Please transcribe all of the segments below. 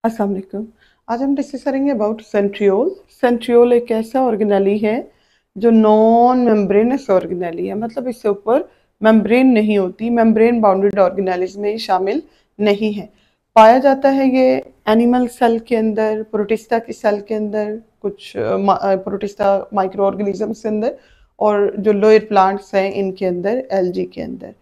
अस्सलाम वालेकुम। आज हम डिस्कस करेंगे अबाउट सेंट्रियोल। सेंट्रियोल एक ऐसा ऑर्गेनेली है जो नॉन मेम्ब्रेनस ऑर्गेनेली है, मतलब इससे ऊपर मेम्ब्रेन नहीं होती, मेम्ब्रेन बाउंडेड ऑर्गेनेलिज में शामिल नहीं है। पाया जाता है ये एनिमल सेल के अंदर, प्रोटिस्टा की सेल के अंदर, कुछ प्रोटिस्टा माइक्रो ऑर्गेनिजम्स के अंदर, और जो लोअर प्लांट्स हैं इनके अंदर, एल्गी के अंदर।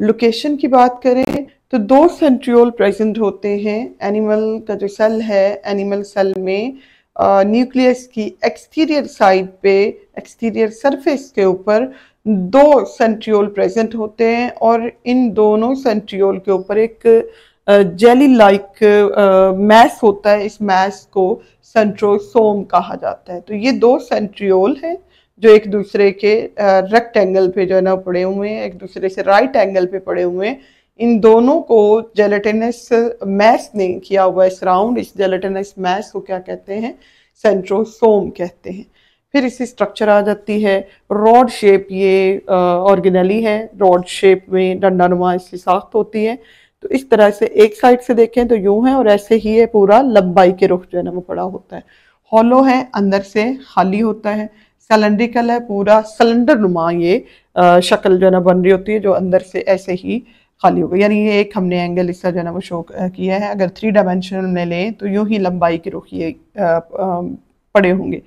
लोकेशन की बात करें तो दो सेंट्रियोल प्रेजेंट होते हैं। एनिमल का जो सेल है, एनिमल सेल में न्यूक्लियस की एक्सटीरियर साइड पे, एक्सटीरियर सरफेस के ऊपर दो सेंट्रियोल प्रेजेंट होते हैं, और इन दोनों सेंट्रियोल के ऊपर एक जेली लाइक मैस होता है। इस मैस को सेंट्रोसोम कहा जाता है। तो ये दो सेंट्रियोल हैं जो एक दूसरे के रेक्टेंगल पे जो है ना पड़े हुए हैं, एक दूसरे से राइट एंगल पे पड़े हुए हैं। इन दोनों को जेलेटिनस मैस ने किया हुआ है सराउंड। इस जेलेटिनस मैस को क्या कहते हैं? सेंट्रोसोम कहते हैं। फिर इसकी स्ट्रक्चर आ जाती है रॉड शेप। ये ऑर्गेनेली है, रॉड शेप में डंडानुमा इसकी साख्त होती है। तो इस तरह से एक साइड से देखें तो यूं है, और ऐसे ही है पूरा लंबाई के रुख जो है ना वो पड़ा होता है। हॉलो है, अंदर से खाली होता है। सिलेंड्रिकल है, पूरा सिलेंडर नुमा ये शक्ल जो है ना बन रही होती है, जो अंदर से ऐसे ही खाली होगा। यानी ये एक हमने एंगल इसका जो है ना वो शो किया है। अगर 3 डायमेंशनल में लें तो यूं ही लंबाई के रुख ये पड़े होंगे।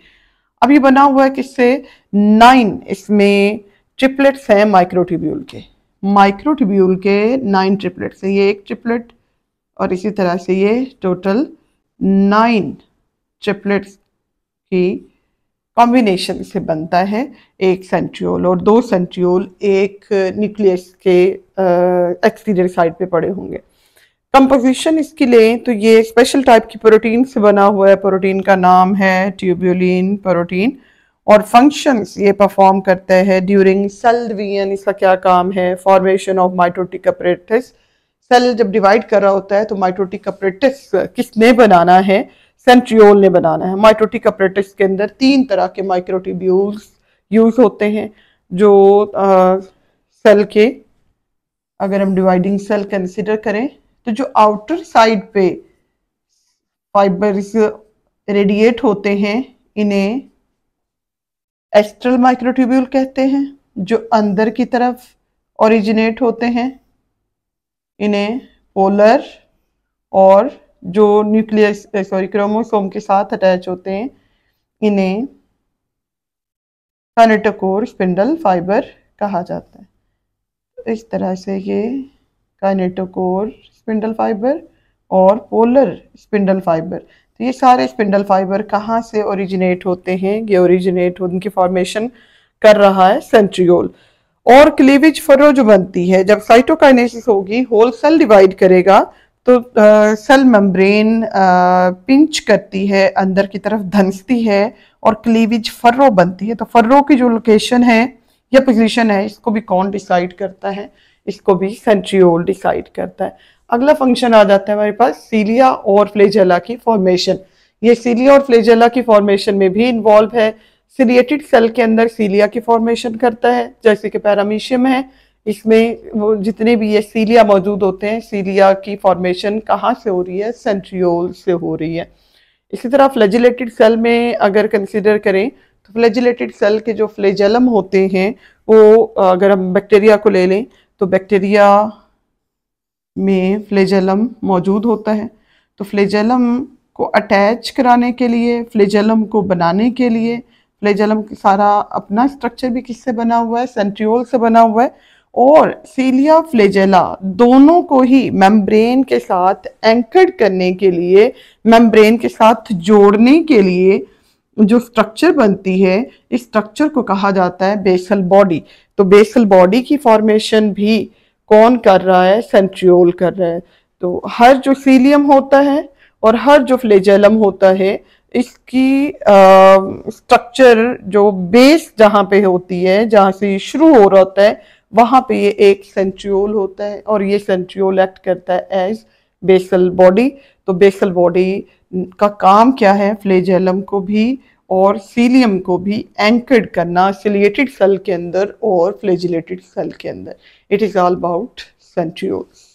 अब ये बना हुआ है किससे? 9 इसमें ट्रिपलेट्स हैं माइक्रोट्यूब्यूल के। माइक्रोट्यूब्यूल के 9 ट्रिपलेट्स हैं। ये एक ट्रिपलेट, और इसी तरह से ये टोटल 9 ट्रिपलेट्स की कॉम्बिनेशन से बनता है एक सेंट्रियोल, और दो सेंट्रियोल एक न्यूक्लियस के एक्सटीरियर साइड पे पड़े होंगे। कंपोजिशन इसकी लें तो ये स्पेशल टाइप की प्रोटीन से बना हुआ है। प्रोटीन का नाम है ट्यूब्यूलिन प्रोटीन, और फंक्शंस ये परफॉर्म करता है ड्यूरिंग सेल डिवीजन। इसका क्या काम है? Formation of mitotic apparatus. Cell जब डिवाइड कर रहा होता है तो माइटोटिक अपरेटस किसने बनाना है? सेंट्रियोल ने बनाना है। माइटोटिक अपरेटस के अंदर 3 तरह के माइक्रोट्यूब्यूल्स यूज होते हैं, जो सेल के, अगर हम डिवाइडिंग सेल कंसिडर करें तो जो आउटर साइड पे फाइबर्स रेडिएट होते हैं इन्हें एस्ट्रल माइक्रोट्यूब्यूल कहते हैं। जो अंदर की तरफ ओरिजिनेट होते हैं इन्हें पोलर, और जो न्यूक्लियस क्रोमोसोम के साथ अटैच होते हैं इन्हें काइनेटोकोर स्पिंडल फाइबर कहा जाता है। इस तरह से ये काइनेटोकोर स्पिंडल फाइबर और पोलर स्पिंडल फाइबर, तो ये सारे स्पिंडल फाइबर कहाँ से ओरिजिनेट होते हैं? ये ओरिजिनेट उनकी फॉर्मेशन कर रहा है सेंट्रियोल। और क्लीवेज फरो जो बनती है जब साइटोकाइनेसिस होगी, होल सेल डिवाइड करेगा तो सेल मेम्ब्रेन पिंच करती है, अंदर की तरफ धंसती है, और क्लीवेज फर्रो बनती है। तो फर्रो की जो लोकेशन है या पोजीशन है, इसको भी कौन डिसाइड करता है? इसको भी सेंट्रियोल डिसाइड करता है। अगला फंक्शन आ जाता है हमारे पास सीलिया और फ्लेजेला की फॉर्मेशन। ये सीलिया और फ्लेजेला की फॉर्मेशन में भी इन्वॉल्व है। सिलिएटेड सेल के अंदर सीलिया की फॉर्मेशन करता है, जैसे कि पैरामीशियम है, इसमें वो जितने भी ये सीलिया मौजूद होते हैं, सीलिया की फॉर्मेशन कहाँ से हो रही है? सेंट्रियोल से हो रही है। इसी तरह फ्लैजिलेटेड सेल में अगर कंसिडर करें तो फ्लैजिलेटेड सेल के जो फ्लेजेलम होते हैं वो, अगर हम बैक्टीरिया को ले लें तो बैक्टीरिया में फ्लेजेलम मौजूद होता है। तो फ्लेजेलम को अटैच कराने के लिए, फ्लेजेलम को बनाने के लिए, फ्लेजेलम का सारा अपना स्ट्रक्चर भी किससे बना हुआ है? सेंट्रियोल से बना हुआ है। और सीलिया फ्लेजेला दोनों को ही मेम्ब्रेन के साथ एंकर्ड करने के लिए, मेम्ब्रेन के साथ जोड़ने के लिए जो स्ट्रक्चर बनती है, इस स्ट्रक्चर को कहा जाता है बेसल बॉडी। तो बेसल बॉडी की फॉर्मेशन भी कौन कर रहा है? सेंट्रियोल कर रहा है। तो हर जो सीलियम होता है और हर जो फ्लेजेलम होता है, इसकी स्ट्रक्चर जो बेस जहाँ पे होती है, जहाँ से शुरू हो रहा होता है, वहाँ पे ये एक सेंट्रियोल होता है, और ये सेंट्रियोल एक्ट करता है एज बेसल बॉडी। तो बेसल बॉडी का काम क्या है? फ्लेजेलम को भी और सीलियम को भी एंकर्ड करना सिलिएटेड सेल के अंदर और फ्लैजिलेटेड सेल के अंदर। It is all about centrioles.